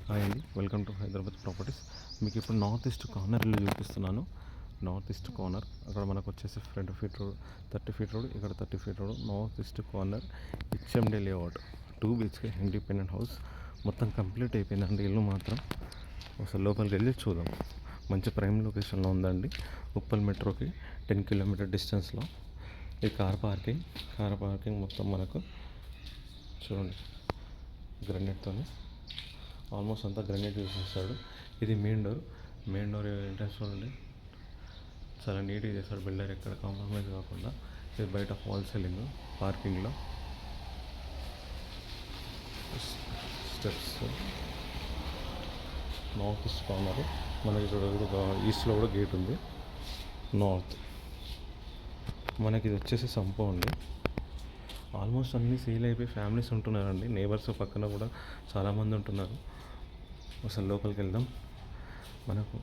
Hi అండి, welcome to Hyderabad properties. మీకు ఇప్పుడు నార్త్ ఈస్ట్ కార్నర్ ఇల్లు చూపిస్తున్నాను. నార్త్ ఈస్ట్ కార్నర్ అక్కడ మనకు వచ్చేసి 20 ఫీట్ రోడ్, 30 ఫీట్ రోడ్, ఇక్కడ 30 feet road. North east corner HMD layout, 2 BHK independent house. మొత్తం కంప్లీట్ అయిపోయిందండి ఇల్లు మాత్రం. అసలు లోపలికి వెళ్ళి చూద్దాం. మంచి ప్రైమ్ లొకేషన్లో ఉందండి. ఉప్పల్ మెట్రోకి 10 కిలోమీటర్ డిస్టెన్స్లో. ఈ కార్ పార్కింగ్ మొత్తం మనకు చూడండి గ్రానైట్తో ఆల్మోస్ట్ అంతా గ్రానైట్ యూస్ చేస్తాడు. ఇది మెయిన్ డోర్ ఎంట్రన్స్ చూడండి, చాలా నీట్గా చేస్తాడు బిల్డర్, ఎక్కడ కాంప్రమైజ్ కాకుండా. ఇది బయట ఫాల్ సీలింగ్, పార్కింగ్లో స్టెప్స్. నార్త్ ఈస్ట్ కార్నర్ మనకి ఇక్కడ ఈస్ట్లో కూడా గేట్ ఉంది. నార్త్ మనకి ఇది వచ్చేసి సంపో అండి. ఆల్మోస్ట్ అన్నీ సేల్ అయిపోయి ఫ్యామిలీస్ ఉంటున్నారండి. నేబర్స్ పక్కన కూడా చాలామంది ఉంటున్నారు. అసలు లోపలికి వెళ్దాం. మనకు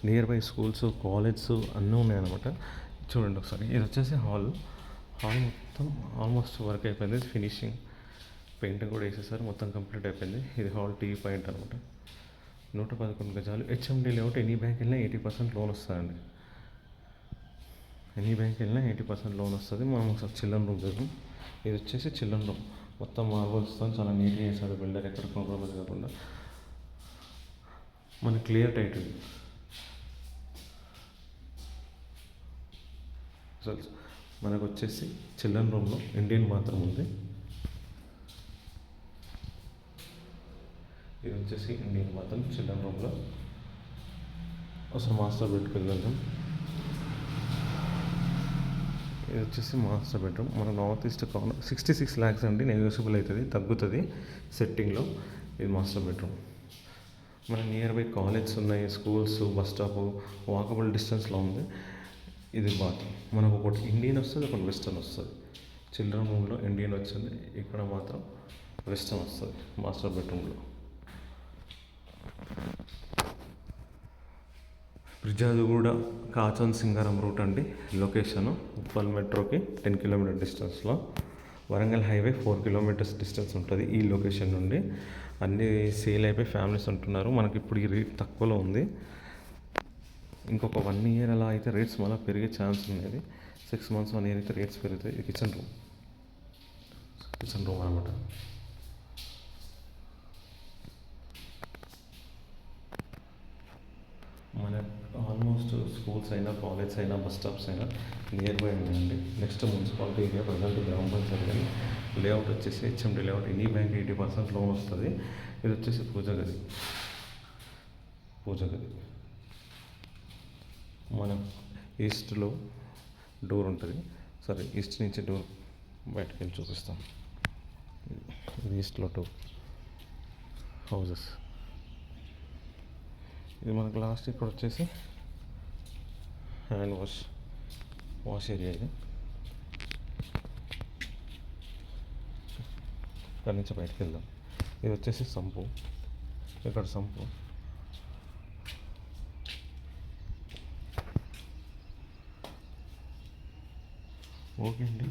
నియర్ బై స్కూల్స్, కాలేజెస్ అన్నీ ఉన్నాయన్నమాట. చూడండి ఒకసారి. ఇది వచ్చేసి హాల్ మొత్తం ఆల్మోస్ట్ వర్క్ అయిపోయింది. ఫినిషింగ్ పెయింటింగ్ కూడా వేసేసారు, మొత్తం కంప్లీట్ అయిపోయింది. ఇది హాల్ టీవీ పాయింట్ అనమాట. 111 గజాలు. HMD layout. ఎనీ బ్యాంక్ వెళ్ళినా 80% లోన్ వస్తుందండి. ఎనీ బ్యాంక్ వెళ్ళినా 80% లోన్ వస్తుంది. మనం ఒకసారి చిల్డ్రన్ రూమ్ చూద్దాం. ఇది వచ్చేసి చిల్డ్రన్ రూమ్. మొత్తం మార్బల్స్తో చాలా నీట్గా చేశాడు బిల్డర్, ఎక్కడ కాంప్రమైజ్ కాకుండా. మన క్లియర్ టైటిల్. అసలు మనకు వచ్చేసి చిల్డ్రన్ రూమ్లో ఇండియన్ బాత్రూమ్ ఉంది. ఇది వచ్చేసి ఇండియన్ బాత్రూమ్ చిల్డ్రన్ రూమ్లో. అసలు మాస్టర్ బెడ్కి వెళ్దాం. ఇది వచ్చేసి మాస్టర్ బెడ్రూమ్. మన నార్త్ ఈస్ట్ కార్నర్ 66 lakhs అండి. నెగోషియబుల్ అవుతుంది, తగ్గుతుంది సెట్టింగ్లో. ఇది మాస్టర్ బెడ్రూమ్. మన నియర్ బై కాలేజెస్ ఉన్నాయి, స్కూల్స్, బస్ స్టాప్, వాకబుల్ డిస్టెన్స్లో ఉంది. ఇది బాత్రూమ్. మనకు ఒకటి ఇండియన్ వస్తుంది, ఒకటి వెస్టర్న్ వస్తుంది. చిల్డ్రన్ రూమ్లో ఇండియన్ వచ్చింది, ఇక్కడ మాత్రం వెస్టర్న్ వస్తుంది మాస్టర్ బెడ్రూమ్లో. బ్రిజాదుగూడ కాచన్ సింగారం రూట్ అండి లొకేషను. ఉప్పల్ మెట్రోకి 10 కిలోమీటర్ డిస్టెన్స్లో. వరంగల్ హైవే 4 kilometers డిస్టెన్స్ ఉంటుంది ఈ లొకేషన్ నుండి. అన్నీ సేల్ అయిపోయి ఫ్యామిలీస్ ఉంటున్నారు. మనకి ఇప్పుడు ఈ రేట్ తక్కువలో ఉంది. ఇంకొక 1 year అలా అయితే రేట్స్ మళ్ళీ పెరిగే ఛాన్స్ ఉన్నది. 6 months 1 year అయితే రేట్స్ పెరుగుతాయి. ఇది కిచెన్ రూమ్ అనమాట. మన ఆల్మోస్ట్ స్కూల్స్ అయినా, కాలేజెస్ అయినా, బస్ స్టాప్స్ అయినా నియర్ బై ఉన్నాయండి. నెక్స్ట్ మున్సిపాలిటీ ఏరియా, ప్రజెంట్ గ్రామ పంచాయతీ లేఅవుట్ వచ్చేసి HMD layout. Any bank 80% loan వస్తుంది. ఇది వచ్చేసి పూజ గది. మన ఈస్ట్లో డోర్ ఉంటుంది. సరే, ఈస్ట్ నుంచి డోర్ బయటకు వెళ్ళి చూపిస్తాం. ఇది ఈస్ట్లో డోర్ హౌజెస్. ఇది మనకు లాస్ట్ ఇక్కడ వచ్చేసి హ్యాండ్ వాష్ ఏరియా. ఇది ఇక్కడ నుంచి బయటకు వెళ్దాం. ఇది వచ్చేసి సంపు. ఇక్కడ సంపు. ఓకే అండి.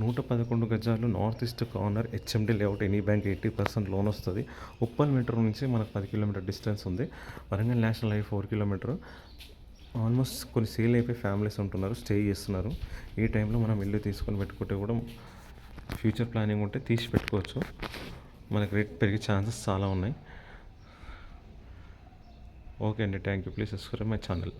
111 గజాలు, north east corner, HMD layout. Any bank 80% loan వస్తుంది. ఉప్పల్ మెట్రో నుంచి మనకు 10 kilometer డిస్టెన్స్ ఉంది. Warangal national highway 4 kilometer. Almost కొన్ని సేల్ అయిపోయి ఫ్యామిలీస్ ఉంటున్నారు, స్టే చేస్తున్నారు. ఈ టైంలో మనం ఇల్లు తీసుకొని పెట్టుకుంటే కూడా ఫ్యూచర్ ప్లానింగ్ ఉంటే తీసి పెట్టుకోవచ్చు. మనకి రేట్ పెరిగే ఛాన్సెస్ చాలా ఉన్నాయి. ఓకే అండి, thank you. Please subscribe my channel.